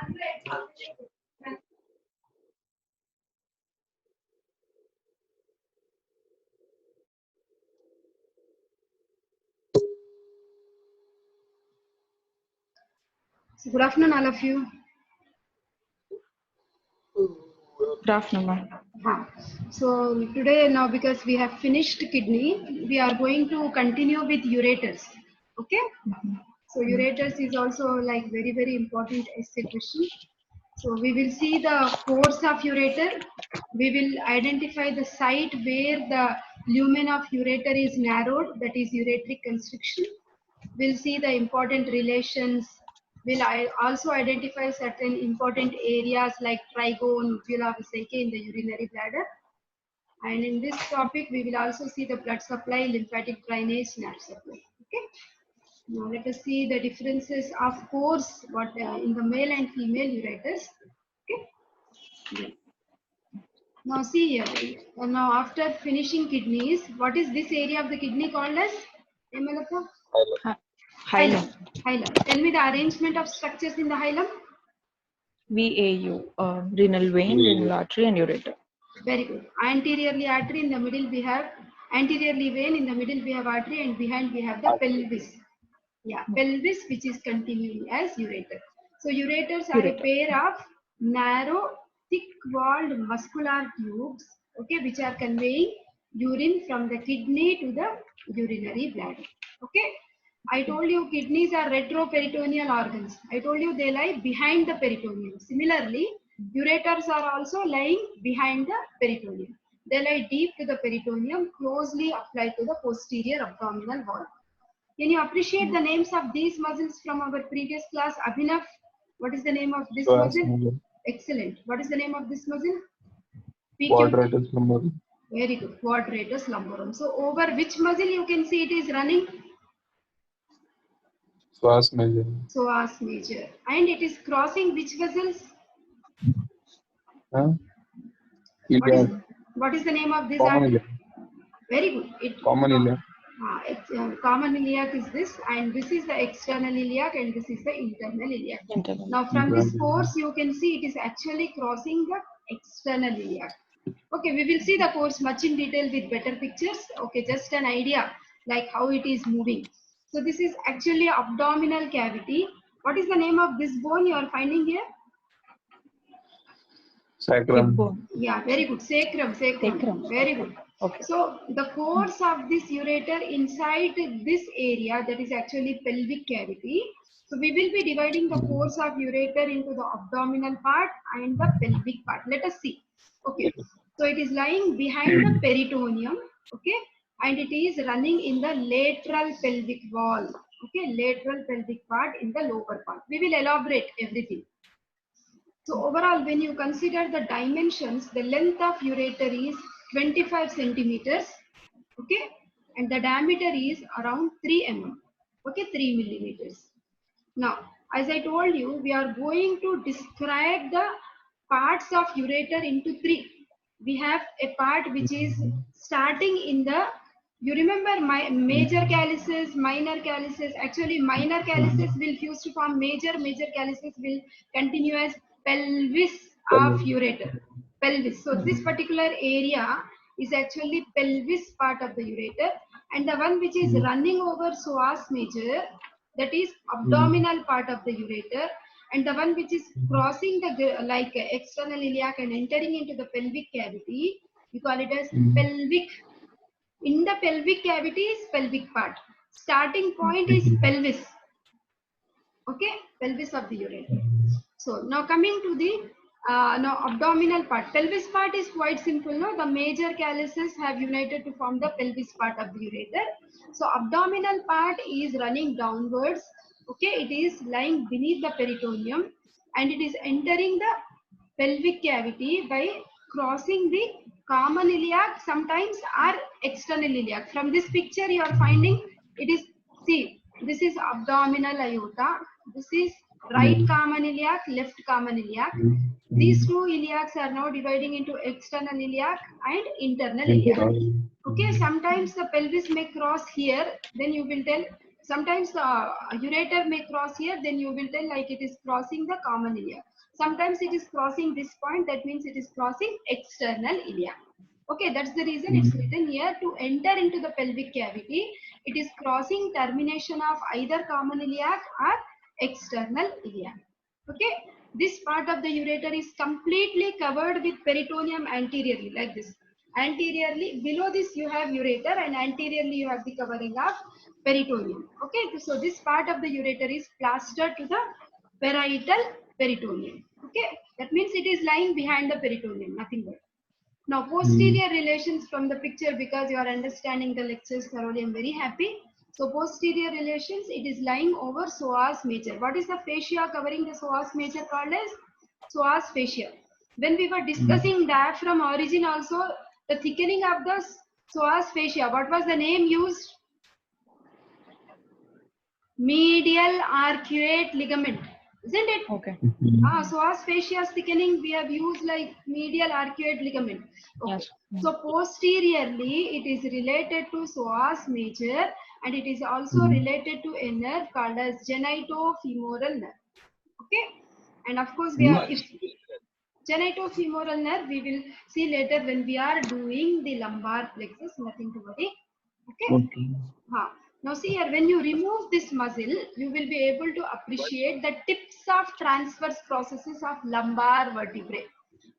So good afternoon, all of you. Good afternoon. So today now, because we have finished kidney, we are going to continue with ureters. Okay. So ureters is also like very important essay question. So we will see the course of ureter. We will identify the site where the lumen of ureter is narrowed, that is ureteric constriction. We'll see the important relations. We'll also identify certain important areas like trigone, uvula, vesica in the urinary bladder. And in this topic, we will also see the blood supply, lymphatic drainage, nerve supply. Okay. Now let us see the differences of course what in the male and female ureters. Okay. Yeah. Now see here. Now after finishing kidneys, what is this area of the kidney called as? Hilum. Hilum. Tell me the arrangement of structures in the hilum. VAU, renal vein, renal artery, and ureter. Very good. Anteriorly artery, in the middle we have anteriorly vein, in the middle we have artery, and behind we have the pelvis. Yeah, pelvis, which is continuing as ureter. So ureters are a pair of narrow, thick-walled muscular tubes, okay, which are conveying urine from the kidney to the urinary bladder. Okay. I told you kidneys are retroperitoneal organs. I told you they lie behind the peritoneum. Similarly, ureters are also lying behind the peritoneum. They lie deep to the peritoneum, closely applied to the posterior abdominal wall. Can you appreciate the names of these muscles from our previous class? Abhinav, what is the name of this muscle? Excellent. What is the name of this muscle? Quadratus lumborum. Very good. Quadratus lumborum. So over which muscle you can see it is running? Psoas major. Psoas major. And it is crossing which vessels? What is the name of this artery? Very good. Common iliac. Common iliac is this, and this is the external iliac, and this is the internal iliac. Now from this course you can see it is actually crossing the external iliac. Okay, we will see the course much in detail with better pictures. Okay, just an idea like how it is moving. So this is actually abdominal cavity. What is the name of this bone you are finding here? Sacrum. Yeah, very good. Sacrum. Very good. Okay. So the course of this ureter inside this area, that is actually pelvic cavity. So we will be dividing the course of ureter into the abdominal part and the pelvic part. Let us see. Okay. So it is lying behind the peritoneum. Okay. And it is running in the lateral pelvic wall. Okay. Lateral pelvic part in the lower part. We will elaborate everything. So overall, when you consider the dimensions, the length of ureter is 25 centimeters, okay, and the diameter is around 3 mm, okay, 3 millimeters. Now, as I told you, we are going to describe the parts of ureter into three. We have a part which is starting in the, you remember my major calyces, minor calyces. Actually, minor calyces will fuse to form major calyces will continue as pelvis of ureter. Pelvis. So this particular area is actually pelvis part of the ureter, and the one which is running over psoas major, that is abdominal part of the ureter, and the one which is crossing the like external iliac and entering into the pelvic cavity, we call it as pelvic. In the pelvic cavity is pelvic part. Starting point is pelvis. Okay, pelvis of the ureter. So now coming to the now abdominal part. Pelvis part is quite simple. No, the major calyces have united to form the pelvis part of the ureter. So abdominal part is running downwards. Okay, it is lying beneath the peritoneum, and it is entering the pelvic cavity by crossing the common iliac, sometimes or external iliac. From this picture you are finding it is, see, this is abdominal aorta, this is right common iliac, left common iliac. These two iliacs are now dividing into external iliac and internal iliac. Okay, sometimes the pelvis may cross here, then you will tell, sometimes the ureter may cross here, then you will tell like it is crossing the common iliac. Sometimes it is crossing this point, that means it is crossing external iliac. Okay, that's the reason it's written here. To enter into the pelvic cavity, it is crossing termination of either common iliac or external iliac. Okay, this part of the ureter is completely covered with peritoneum anteriorly, like this. Anteriorly, below this you have ureter, and anteriorly you have the covering of peritoneum. Okay, so this part of the ureter is plastered to the parietal peritoneum. Okay, that means it is lying behind the peritoneum, nothing but. Now, posterior relations from the picture, because you are understanding the lectures thoroughly, I am very happy. So, posterior relations, it is lying over psoas major. What is the fascia covering the psoas major called as? Psoas fascia. When we were discussing diaphragm origin also, the thickening of the psoas fascia, what was the name used? Medial arcuate ligament, isn't it? Okay. Psoas fascia's thickening we have used like medial arcuate ligament. Okay. Yes. So posteriorly it is related to psoas major, and it is also related to a nerve called as genitofemoral nerve. Okay, and of course we are genitofemoral nerve we will see later when we are doing the lumbar plexus. Nothing to worry. Okay. Now see here, when you remove this muscle, you will be able to appreciate the tips of transverse processes of lumbar vertebrae.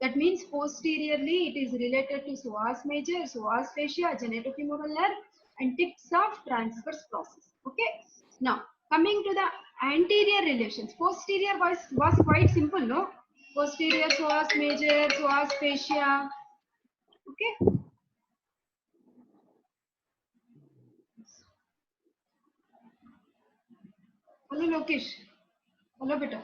That means posteriorly it is related to psoas major, psoas fascia, genitofemoral nerve, and tips of transverse process. Okay. Now coming to the anterior relations, posterior was quite simple, no? Posterior psoas major, psoas fascia. Okay. Hello Lokesh. Hello beta.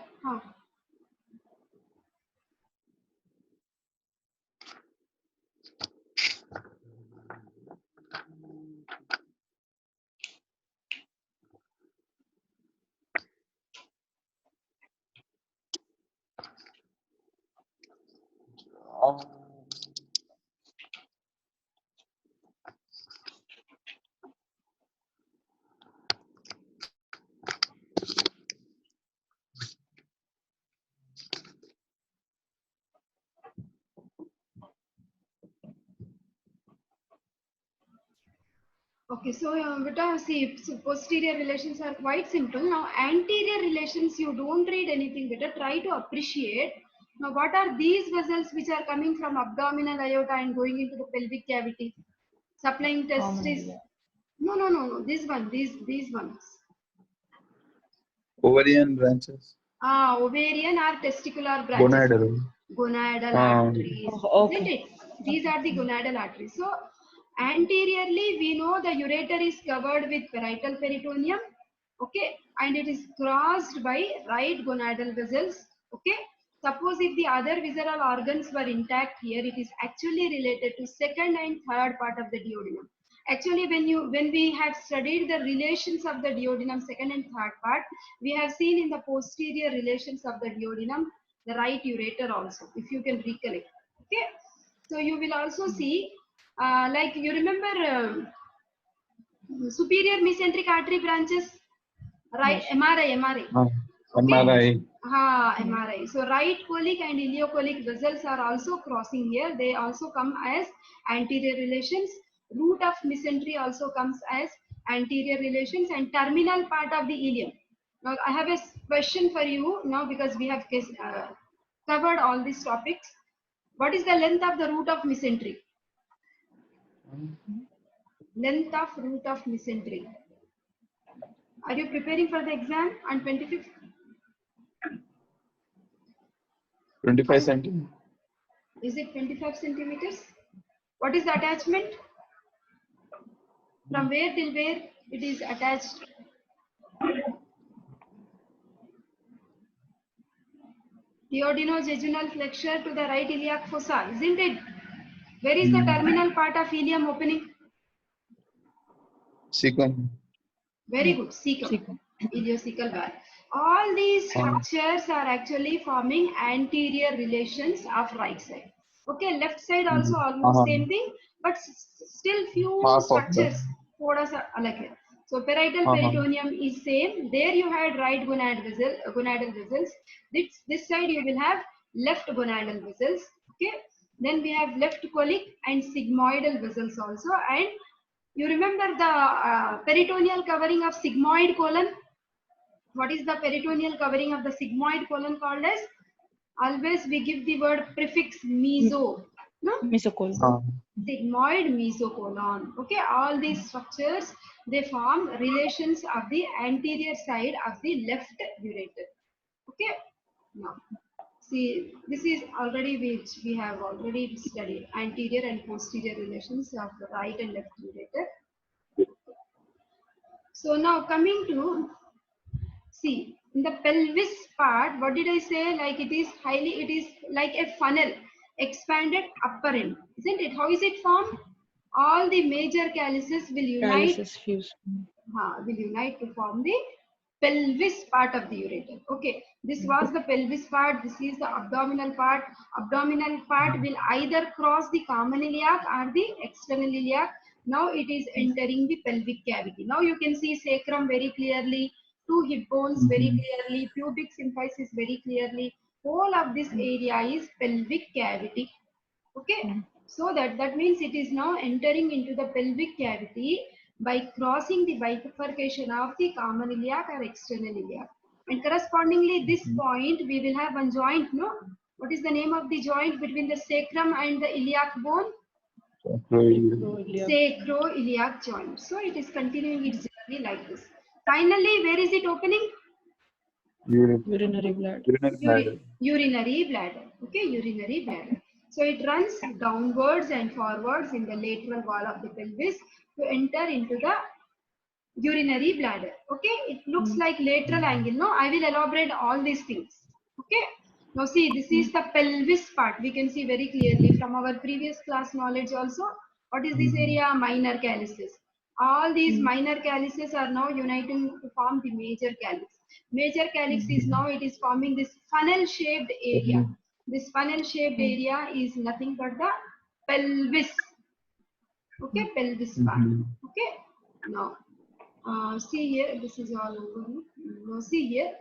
Okay, so beta, see, so posterior relations are quite simple. Now, anterior relations, you don't read anything, beta. Try to appreciate. Now, what are these vessels which are coming from abdominal aorta and going into the pelvic cavity, supplying testes? No. This one, these ones. Ovarian branches. Ovarian or testicular branches. Gonadal arteries. Okay. Isn't it? These are the gonadal arteries. So anteriorly we know the ureter is covered with parietal peritoneum. Okay, and it is crossed by right gonadal vessels. Okay, suppose if the other visceral organs were intact here, it is actually related to second and third part of the duodenum. Actually, when we have studied the relations of the duodenum second and third part, we have seen in the posterior relations of the duodenum the right ureter also, if you can recollect. Okay, so you will also see like you remember superior mesenteric artery branches, right? Yes. MRI. Okay. MRI. So right colic and ileocolic vessels are also crossing here. They also come as anterior relations. Root of mesentery also comes as anterior relations, and terminal part of the ileum. Now I have a question for you now, because we have covered all these topics. What is the length of the root of mesentery? Length of root of mesentery. Are you preparing for the exam on 25th? 25 centimeters. Is it 25 centimeters? What is the attachment? From where till where it is attached? Duodenojejunal flexure to the right iliac fossa, isn't it? Where is the terminal part of ileum opening? Cecum. Very good, cecum. Ileocecal valve. All these structures are actually forming anterior relations of right side. Okay, left side also almost same thing, but still few structures थोड़ा सा अलग है. So parietal peritoneum is same. There you had right gonadal vessels. This side you will have left gonadal vessels. Okay. Then we have left colic and sigmoidal vessels also. And you remember the peritoneal covering of sigmoid colon? What is the peritoneal covering of the sigmoid colon called as? Always we give the word prefix meso. No? Mesocolon. Sigmoid mesocolon. Okay, all these structures they form relations of the anterior side of the left ureter. Okay, now see this is already which we have already studied anterior and posterior relations of the right and left ureter. So now coming to see in the pelvis part, what did I say? Like it is like a funnel, expanded upper end, isn't it? How is it formed? All the major calyces will unite, Calyces fused. to form the pelvis part of the ureter. Okay, this was the pelvis part. This is the abdominal part. Abdominal part will either cross the common iliac or the external iliac. Now it is entering the pelvic cavity. Now you can see sacrum very clearly, two hip bones very clearly, pubic symphysis very clearly. Whole of this area is pelvic cavity. Okay, so that means it is now entering into the pelvic cavity by crossing the bifurcation of the common iliac or external iliac. And correspondingly, this point we will have one joint, no? What is the name of the joint between the sacrum and the iliac bone? Sacroiliac joint. So it is continuing its journey like this. Finally, where is it opening? Urinary bladder. Urinary bladder. Okay, urinary bladder. So it runs downwards and forwards in the lateral wall of the pelvis to enter into the urinary bladder. Okay, it looks like lateral angle. No, I will elaborate all these things. Okay, now see, this is the pelvis part. We can see very clearly from our previous class knowledge also. What is this area? Minor calyces. All these minor calyces are now uniting to form the major calyx. Major calyx is now it is forming this funnel shaped area. This funnel shaped area is nothing but the pelvis. Okay, pelvis part. Okay, now see here, this is all over. Now see here.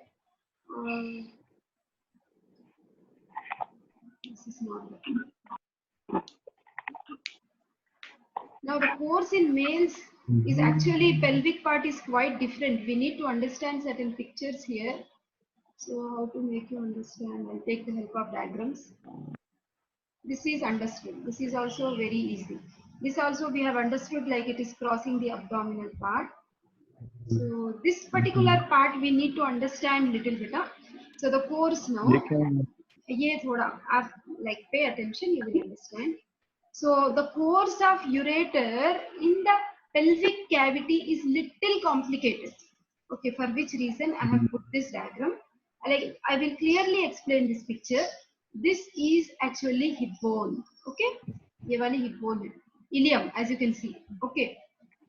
This is not good. Now the pores in males is actually pelvic part is quite different. We need to understand certain pictures here. So how to make you understand? I'll take the help of diagrams. This is understood. This is also very easy. This also we have understood like it is crossing the abdominal part. So this particular part we need to understand little bit. So the pores now, ye thoda, like pay attention, you will understand. So the pores of ureter in the pelvic cavity is little complicated. Okay, for which reason I have put this diagram. Like I will clearly explain this picture. This is actually hip bone. Okay, ye wali hip bone, ilium, as you can see. Okay.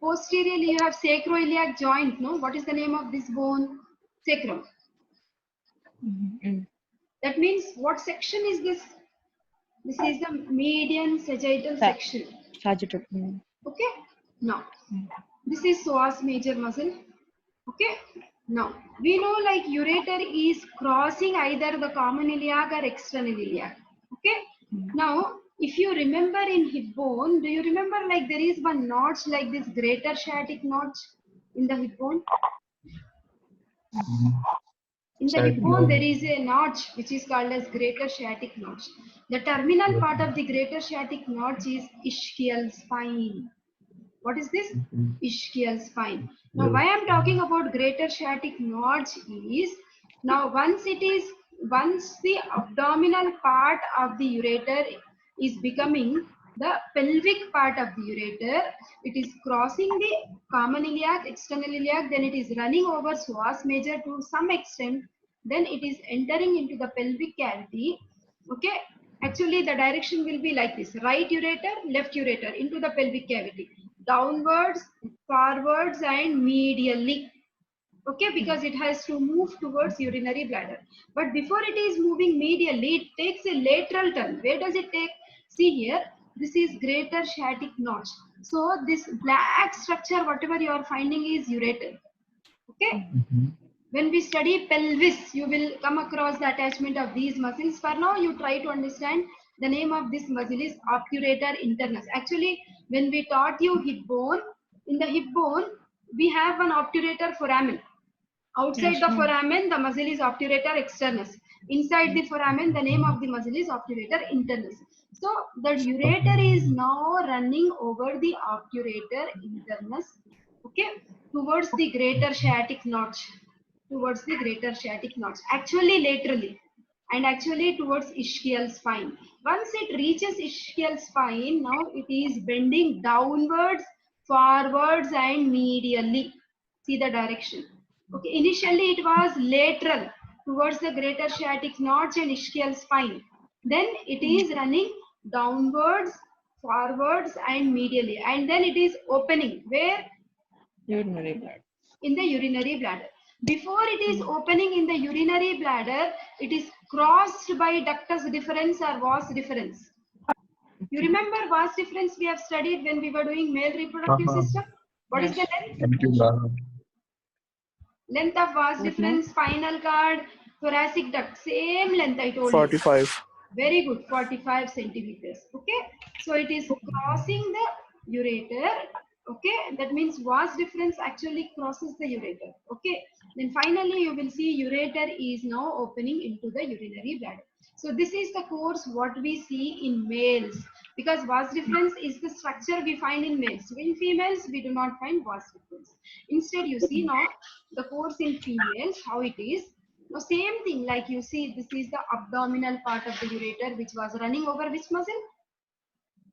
Posteriorly, you have sacroiliac joint. No, what is the name of this bone? Sacrum. That means what section is this? This is the median sagittal section. Sagittal. Okay. Now, this is psoas major muscle. Okay. Now, we know like ureter is crossing either the common iliac or external iliac. Okay. Now, if you remember in hip bone, do you remember like there is one notch like this greater sciatic notch in the hip bone? In the hip bone, there is a notch which is called as greater sciatic notch. The terminal part of the greater sciatic notch is ischial spine. What is this? Ischial spine. Now, why I'm talking about greater sciatic notch is, now once the abdominal part of the ureter is becoming the pelvic part of the ureter, it is crossing the common iliac, external iliac, then it is running over psoas major to some extent, then it is entering into the pelvic cavity. Okay, actually the direction will be like this: right ureter, left ureter into the pelvic cavity, downwards, forwards and medially. Okay, because it has to move towards urinary bladder. But before it is moving medially, it takes a lateral turn. Where does it take? See here, this is greater sciatic notch. So this black structure, whatever you are finding, is ureter. Okay. When we study pelvis, you will come across the attachment of these muscles. For now, you try to understand the name of this muscle is obturator internus. Actually, when we taught you hip bone, in the hip bone, we have an obturator foramen. Outside the foramen, the muscle is obturator externus. Inside the foramen, the name of the muscle is obturator internus. So the ureter is now running over the obturator internus, okay, towards the greater sciatic notch, towards the greater sciatic notch, actually laterally, and actually towards ischial spine. Once it reaches ischial spine, now it is bending downwards, forwards, and medially. See the direction. Okay, initially it was lateral towards the greater sciatic notch and ischial spine. Then it is running downwards, forwards, and medially, and then it is opening where? Urinary bladder. In the urinary bladder. Before it is opening in the urinary bladder, it is crossed by ductus deferens or vas deferens. You remember vas deferens we have studied when we were doing male reproductive system? What is the length? Length of vas deferens, spinal cord, thoracic duct, same length I told 45. you. Very good, 45 centimeters. Okay, so it is crossing the ureter. Okay, that means vas deferens actually crosses the ureter. Okay, then finally you will see ureter is now opening into the urinary bladder. So this is the course what we see in males, because vas deferens is the structure we find in males. In females we do not find vas deferens. Instead you see now the course in females, how it is. Now same thing, like you see, this is the abdominal part of the ureter which was running over which muscle?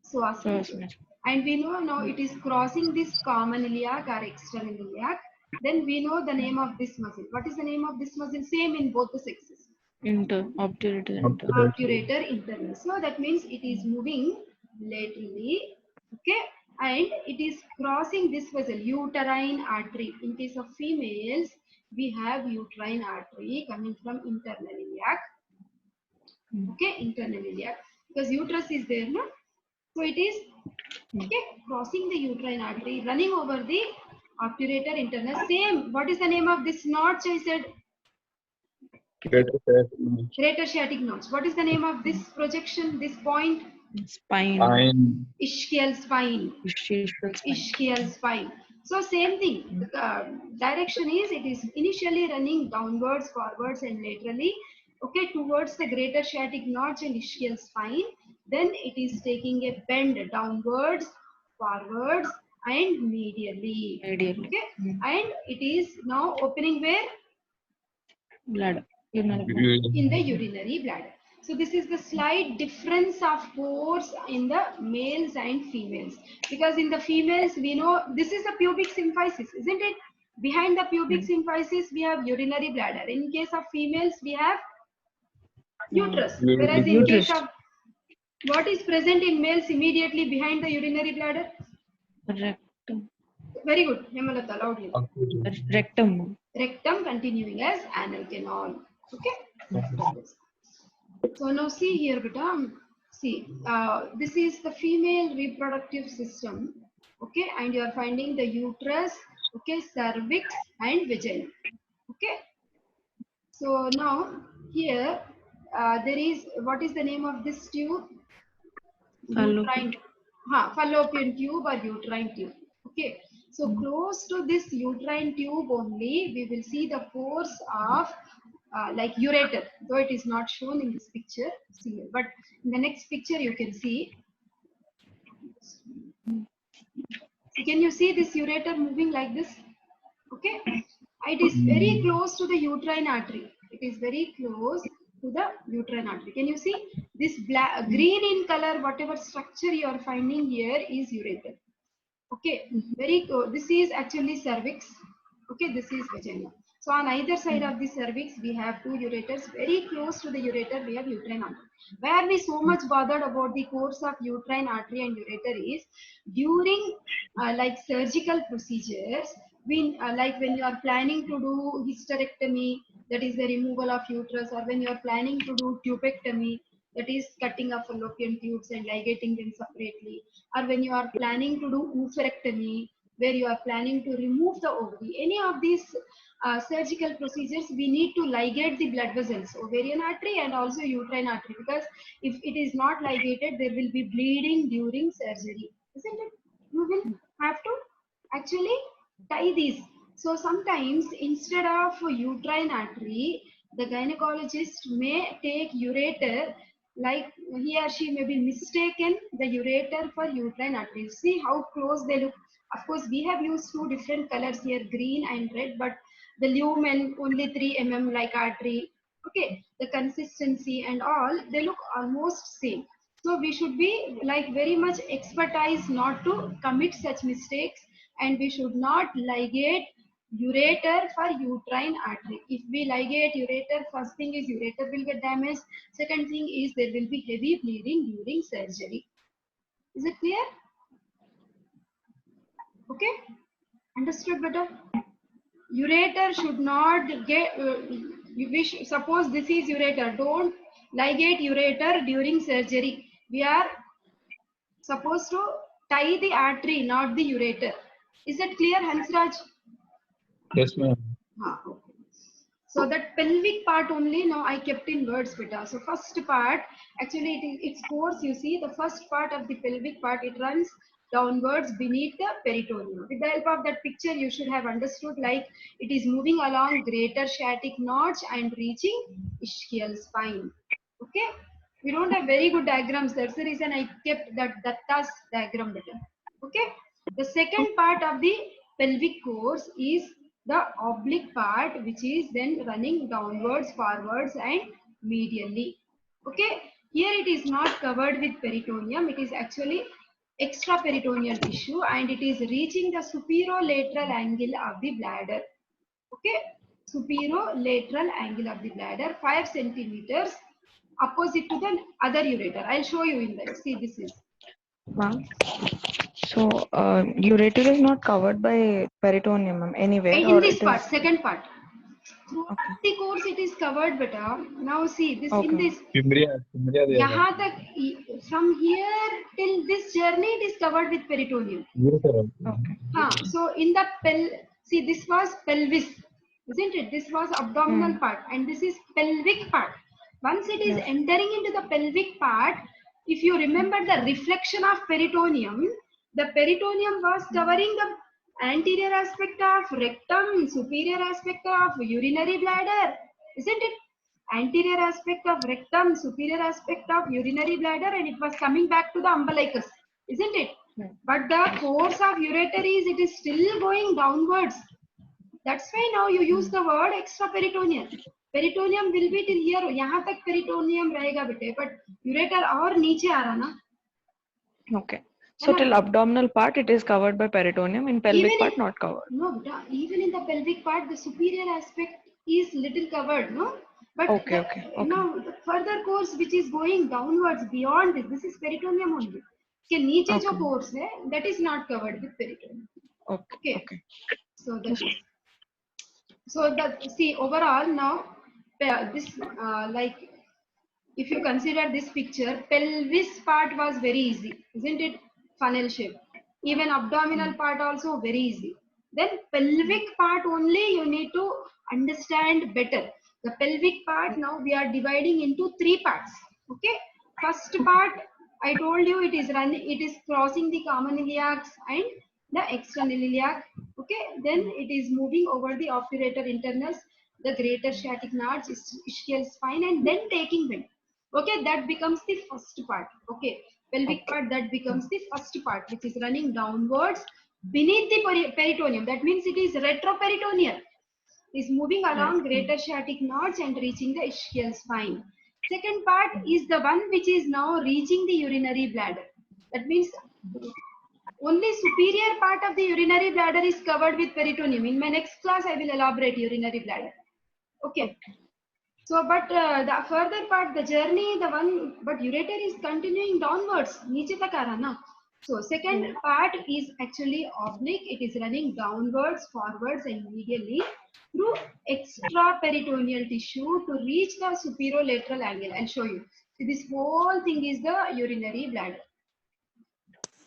Psoas muscle. And we know now it is crossing this common iliac or external iliac. Then we know the name of this muscle. What is the name of this muscle? Same in both the sexes. Obturator internus. So that means it is moving laterally, okay, and it is crossing this vessel, uterine artery. In case of females, we have uterine artery coming from internal iliac, okay, internal iliac, because uterus is there, no? So it is, okay, crossing the uterine artery, running over the obturator internus. Same, what is the name of this notch? I said greater sciatic notch. What is the name of this projection, this point? Spine. Ischial spine. Ischial spine. So same thing. The direction is, it is initially running downwards, forwards, and laterally, okay, towards the greater sciatic notch and ischial spine. Then it is taking a bend downwards, forwards, and medially. Okay, and it is now opening where? Bladder. In the urinary bladder. So this is the slight difference of pores in the males and females. Because in the females, we know this is the pubic symphysis, isn't it? Behind the pubic symphysis, we have urinary bladder. In case of females, we have uterus. Whereas in case of, what is present in males immediately behind the urinary bladder? Rectum. Very good. Hemalata, loudly. Rectum. Rectum continuing as anal canal. Okay. So now see here, beta. See, this is the female reproductive system. Okay, and you are finding the uterus, okay, cervix, and vagina. Okay. So now here there is, what is the name of this tube? Uterine. Fallopian tube or uterine tube. Okay. So close to this uterine tube only, we will see the pores of like ureter, though it is not shown in this picture. See here, but in the next picture you can see. So can you see this ureter moving like this? Okay. It is very close to the uterine artery. It is very close to the uterine artery. Can you see this black, green in color, whatever structure you are finding here is ureter. Okay, very good. This is actually cervix. Okay, this is vagina. So on either side of the cervix, we have two ureters. Very close to the ureter, we have uterine artery. Why are we so much bothered about the course of uterine artery and ureter is during like surgical procedures, like when you are planning to do hysterectomy, that is the removal of uterus, or when you are planning to do tubectomy, that is cutting of fallopian tubes and ligating them separately, or when you are planning to do oophorectomy, where you are planning to remove the ovary, any of these surgical procedures, we need to ligate the blood vessels, ovarian artery and also uterine artery, because if it is not ligated, there will be bleeding during surgery, isn't it? You will have to actually tie these. So sometimes instead of uterine artery, the gynecologist may take ureter, like he or she may be mistaken the ureter for uterine artery. See how close they look. Of course, we have used two different colors here, green and red, but the lumen only 3 mm like artery. Okay, the consistency and all, they look almost same. So we should be like very much expertise not to commit such mistakes, and we should not ligate ureter for uterine artery. If we ligate ureter, first thing is ureter will get damaged. Second thing is there will be heavy bleeding during surgery. Is it clear? Okay, understood better? Ureter should not get, suppose this is ureter, don't ligate ureter during surgery. We are supposed to tie the artery, not the ureter. Is that clear, Hansraj? Yes, ma'am. Okay. So that pelvic part only now I kept in words, beta. So first part, actually its course, you see, the first part of the pelvic part, it runs downwards beneath the peritoneum. With the help of that picture, you should have understood like it is moving along greater sciatic notch and reaching ischial spine. Okay. We don't have very good diagrams. That's the reason I kept that Datta's diagram better. Okay. The second part of the pelvic course is the oblique part, which is then running downwards, forwards and medially. Okay. Here it is not covered with peritoneum. It is actually extraperitoneal tissue and it is reaching the superolateral angle of the bladder. Okay. Superolateral angle of the bladder, 5 centimeters opposite to the other ureter. I'll show you in that. See, this is. Ma'am. So, ureter is not covered by peritoneum, ma'am, anywhere, In or this it part, is... second part. Throughout Okay. the course, it is covered, beta. Now see this Okay. in this. Fimbria there. यहाँ तक from here till this journey, it is covered with peritoneum. Okay. So in the see this was pelvis, isn't it? This was abdominal part, and this is pelvic part. Once it is entering into the pelvic part, if you remember the reflection of peritoneum, the peritoneum was covering the anterior aspect of rectum, superior aspect of urinary bladder, isn't it? Anterior aspect of rectum, superior aspect of urinary bladder, and it was coming back to the umbilicus, isn't it? But the course of ureter is, it is still going downwards. That's why now you use the word extraperitoneal. Peritoneum will be till here. यहाँ तक peritoneum रहेगा बेटे, but ureter और नीचे आ रहा ना. Okay. So till abdominal part, it is covered by peritoneum. In pelvic part, not covered. No, even in the pelvic part, the superior aspect is little covered, no? But Okay. now the further course which is going downwards beyond this is peritoneum only. के नीचे जो course है, that is not covered with peritoneum. Okay. So that is. So that, see, overall now this like if you consider this picture, pelvis part was very easy, isn't it? Funnel shape. Even abdominal part also very easy. Then pelvic part only you need to understand better. The pelvic part now we are dividing into 3 parts. Okay. First part I told you it is crossing the common iliacs and the external iliac. Okay. Then it is moving over the obturator internus, the greater sciatic notch, ischial spine, and then taking wind. Okay, that becomes the first part. Okay, pelvic part, that becomes the first part, which is running downwards beneath the peritoneum. That means it is retroperitoneal. Is moving along greater sciatic notch and reaching the ischial spine. Second part is the one which is now reaching the urinary bladder. That means only superior part of the urinary bladder is covered with peritoneum. In my next class, I will elaborate urinary bladder. Okay. So, but the further part, the journey, the one, but ureter is continuing downwards. Niche tak aa raha na. So, second part is actually oblique. It is running downwards, forwards, and medially through extraperitoneal tissue to reach the superolateral angle. I'll show you. So this whole thing is the urinary bladder.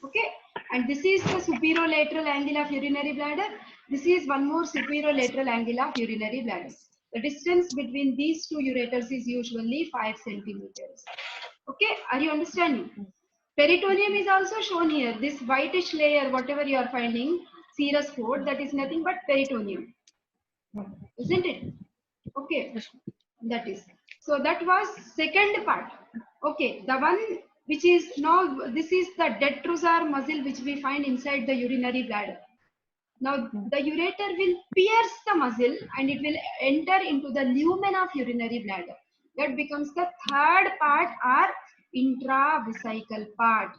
Okay, and this is the superolateral angle of urinary bladder. This is one more superolateral angle of urinary bladder. The distance between these two ureters is usually 5 centimeters. Okay, are you understanding? Peritoneum is also shown here. This whitish layer, whatever you are finding, serous cord, that is nothing but peritoneum, isn't it? Okay, that is. So that was second part. Okay, the one which is now, this is the detrusor muscle which we find inside the urinary bladder. Now the ureter will pierce the muscle and it will enter into the lumen of urinary bladder. That becomes the third part or intravesical part.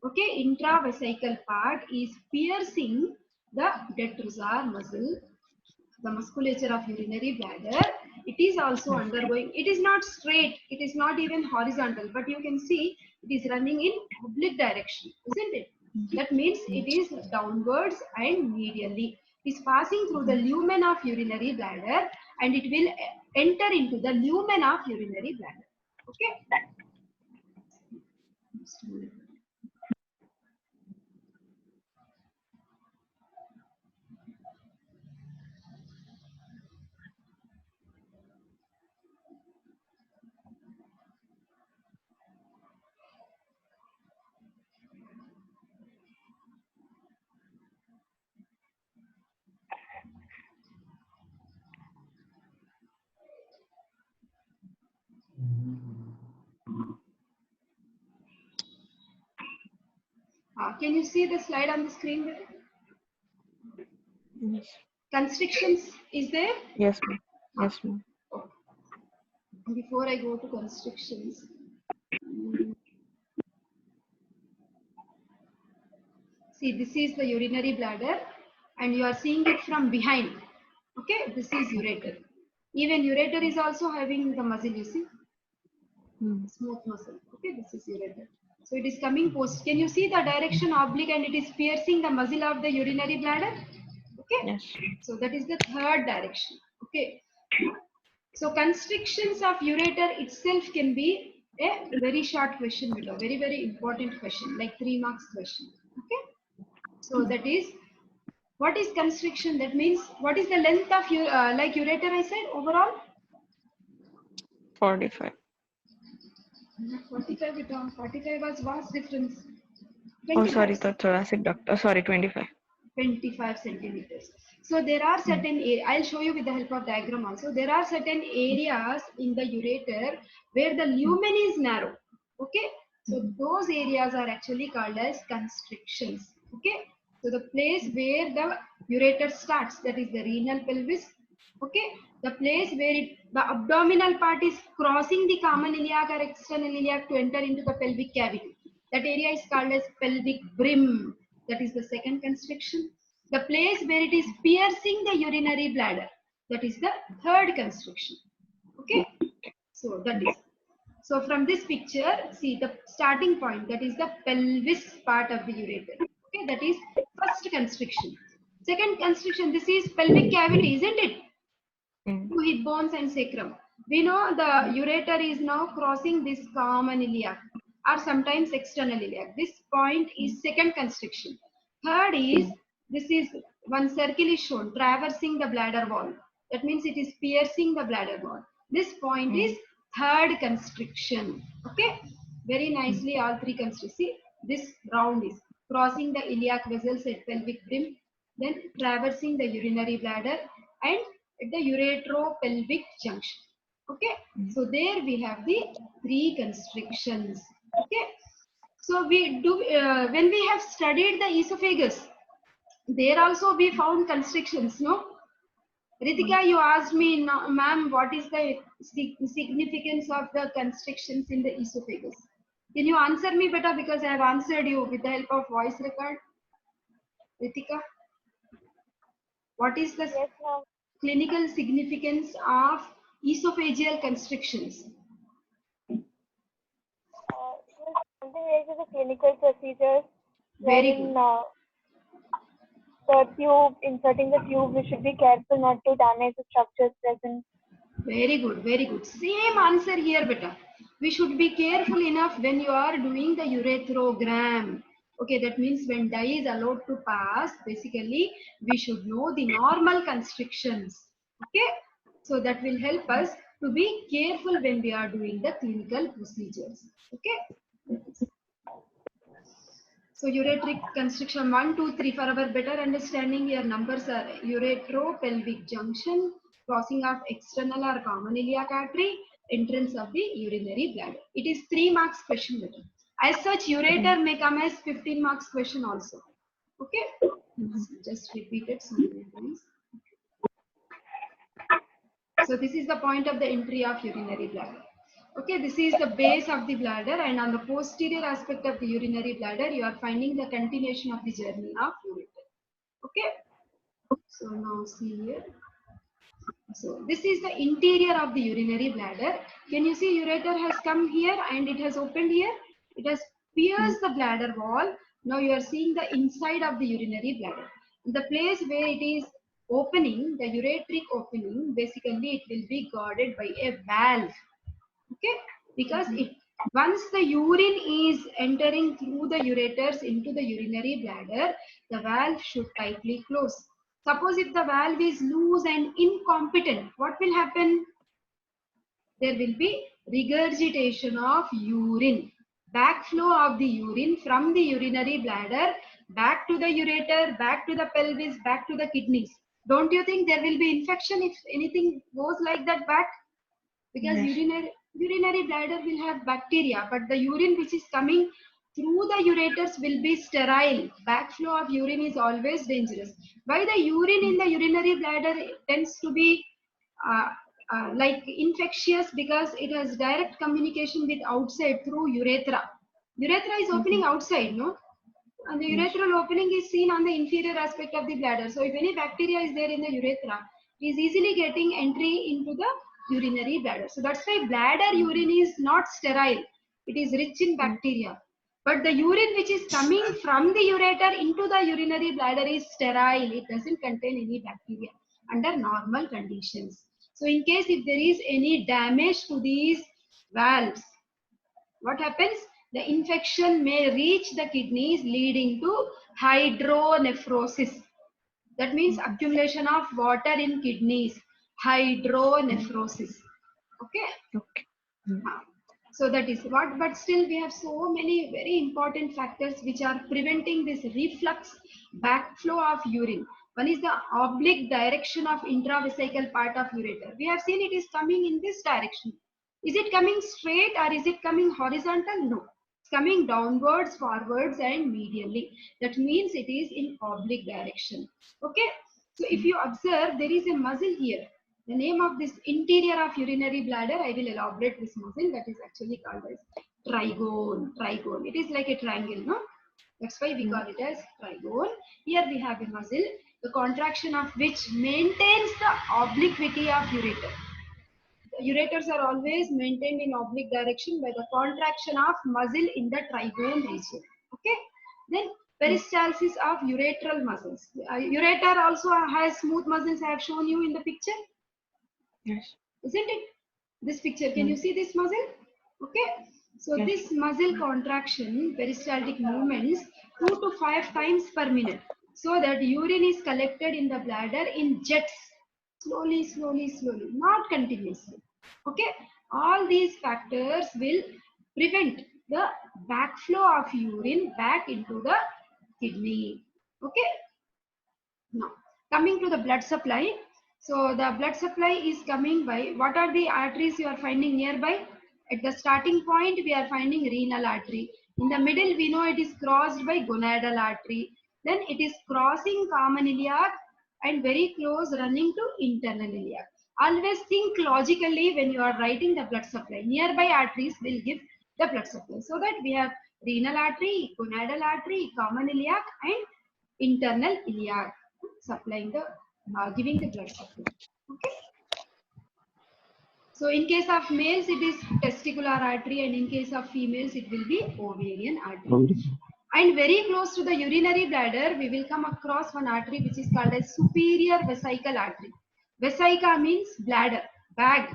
Okay, intravesical part is piercing the detrusor muscle, the musculature of urinary bladder. It is also undergoing, it is not straight, it is not even horizontal, but you can see it is running in oblique direction, isn't it? That means it is downwards and medially. It is passing through the lumen of urinary bladder and it will enter into the lumen of urinary bladder. Okay. Can you see the slide on the screen there? Yes. Constrictions is there? Yes, ma'am. Yes, ma'am. Okay. Before I go to constrictions, see, this is the urinary bladder and you are seeing it from behind. Okay, this is ureter. Even ureter is also having the muscle, you see, smooth muscle. Okay, this is ureter. So it is coming post. Can you see the direction oblique and it is piercing the muscle of the urinary bladder? Okay, Yes. so that is the third direction. Okay, so constrictions of ureter itself can be a very short question, but a very, very important question, like 3 marks question. Okay, so that is, what is constriction? That means what is the length of your like ureter? I said overall 45. 45. With 45 was vast difference. Oh, sorry, 25. the thoracic duct. Oh, sorry, 25. 25 centimeters. So there are certain, I'll show you with the help of diagram also. There are certain areas in the ureter where the lumen is narrow. Okay, so those areas are actually called as constrictions. Okay, so the place where the ureter starts, that is the renal pelvis. Okay, the place where the abdominal part is crossing the common iliac or external iliac to enter into the pelvic cavity. That area is called as pelvic brim. That is the second constriction. The place where it is piercing the urinary bladder. That is the third constriction. Okay, so that is. So from this picture, see the starting point, that is the pelvis part of the ureter. Okay, that is first constriction. Second constriction, this is pelvic cavity, isn't it? To hip bones and sacrum. We know the ureter is now crossing this common iliac or sometimes external iliac. This point is second constriction. Third is, this is one circle is shown traversing the bladder wall. That means it is piercing the bladder wall. This point is third constriction. Okay, very nicely all three constrictions. See, this round is crossing the iliac vessels at pelvic brim, then traversing the urinary bladder and at the uretero-pelvic junction. Okay, so there we have the three constrictions. Okay, so we do when we have studied the esophagus, there also we found constrictions. No, Ritika, you asked me, ma'am, what is the significance of the constrictions in the esophagus? Can you answer me better, because I have answered you with the help of voice record? Ritika, what is the clinical significance of esophageal constrictions? Something related to the clinical procedures. Very wherein, good. The tube, inserting the tube, we should be careful not to damage the structures present. Very good, very good. Same answer here, beta. We should be careful enough when you are doing the urethrogram. Okay, that means when dye is allowed to pass, basically we should know the normal constrictions. Okay, so that will help us to be careful when we are doing the clinical procedures. Okay. So ureteric constriction 1, 2, 3 for our better understanding. Your numbers are uretropelvic junction, crossing of external or common iliac artery, entrance of the urinary bladder. It is 3 marks question better. As such, ureter may come as 15 marks question also. Okay, just repeat it so many times. So this is the point of the entry of urinary bladder. Okay, this is the base of the bladder, and on the posterior aspect of the urinary bladder, you are finding the continuation of the journey of ureter. Okay, so now see here. So this is the interior of the urinary bladder. Can you see ureter has come here and it has opened here? It has pierced the bladder wall. Now you are seeing the inside of the urinary bladder. The place where it is opening, the ureteric opening, basically it will be guarded by a valve. Okay, because once the urine is entering through the ureters into the urinary bladder, the valve should tightly close. Suppose if the valve is loose and incompetent, what will happen? There will be regurgitation of urine, backflow of the urine from the urinary bladder back to the ureter, back to the pelvis, back to the kidneys. Don't you think there will be infection if anything goes like that back? Because Yes. urinary bladder will have bacteria, but the urine which is coming through the ureters will be sterile. Backflow of urine is always dangerous. Why the urine in the urinary bladder tends to be uh, like infectious? Because it has direct communication with outside through urethra. Urethra is opening outside, no? And the Yes. urethral opening is seen on the inferior aspect of the bladder. So if any bacteria is there in the urethra, it is easily getting entry into the urinary bladder. So that's why bladder urine is not sterile. It is rich in bacteria. But the urine which is coming from the ureter into the urinary bladder is sterile. It doesn't contain any bacteria under normal conditions. So in case if there is any damage to these valves, what happens? The infection may reach the kidneys leading to hydronephrosis. That means accumulation of water in kidneys. Hydronephrosis. Okay. Okay. So that is what, but still we have so many very important factors which are preventing this reflux backflow of urine. One is the oblique direction of intravesical part of ureter. We have seen it is coming in this direction. Is it coming straight or is it coming horizontal? No. It's coming downwards, forwards and medially. That means it is in oblique direction. Okay. So if you observe, there is a muscle here. The name of this interior of urinary bladder, I will elaborate this muscle, that is actually called as trigone. Trigone. It is like a triangle, no? That's why we call it as trigone. Here we have a muscle, the contraction of which maintains the obliquity of ureter. The ureters are always maintained in oblique direction by the contraction of muscle in the trigone region. Okay. Then peristalsis of uretral muscles. Ureter also has smooth muscles. I have shown you in the picture. Yes. Isn't it? This picture, can you see this muscle? Okay. So Yes. this muscle contraction, peristaltic movements 2 to 5 times per minute, so that urine is collected in the bladder in jets, slowly, slowly, slowly, not continuously. Okay. All these factors will prevent the backflow of urine back into the kidney. Okay. Now, coming to the blood supply. So the blood supply is coming by, what are the arteries you are finding nearby? At the starting point, we are finding renal artery. In the middle, we know it is crossed by gonadal artery. Then it is crossing common iliac and very close running to internal iliac. Always think logically when you are writing the blood supply. Nearby arteries will give the blood supply. So that we have renal artery, gonadal artery, common iliac and internal iliac supplying the giving the blood supply. Okay. So in case of males it is testicular artery, and in case of females it will be ovarian artery. And very close to the urinary bladder we will come across one artery which is called as superior vesical artery. Vesica means bladder. bag.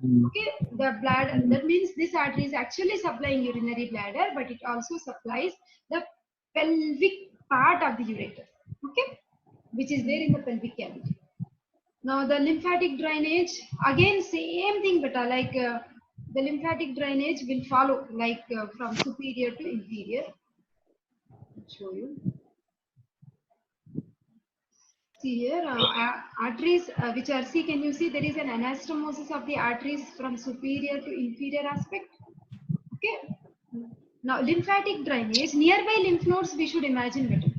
Mm. Okay, the bladder, that means this artery is actually supplying urinary bladder, but it also supplies the pelvic part of the ureter, okay, which is there in the pelvic cavity. Now the lymphatic drainage, again same thing, but like the lymphatic drainage will follow like from superior to inferior. I'll show you. See here, arteries which are, see, can you see there is an anastomosis of the arteries from superior to inferior aspect? Okay. Now lymphatic drainage, nearby lymph nodes we should imagine better.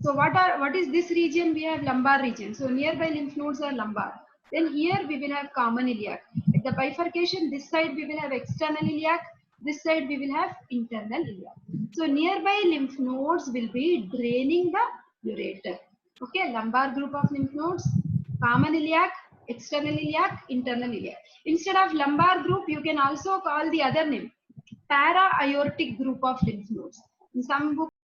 So what is this region? We have lumbar region. So nearby lymph nodes are lumbar. Then here we will have common iliac. At the bifurcation, this side we will have external iliac. This side we will have internal iliac. So nearby lymph nodes will be draining the ureter. Okay, lumbar group of lymph nodes, common iliac, external iliac, internal iliac. Instead of lumbar group, you can also call the other name, para-aortic group of lymph nodes. In some books,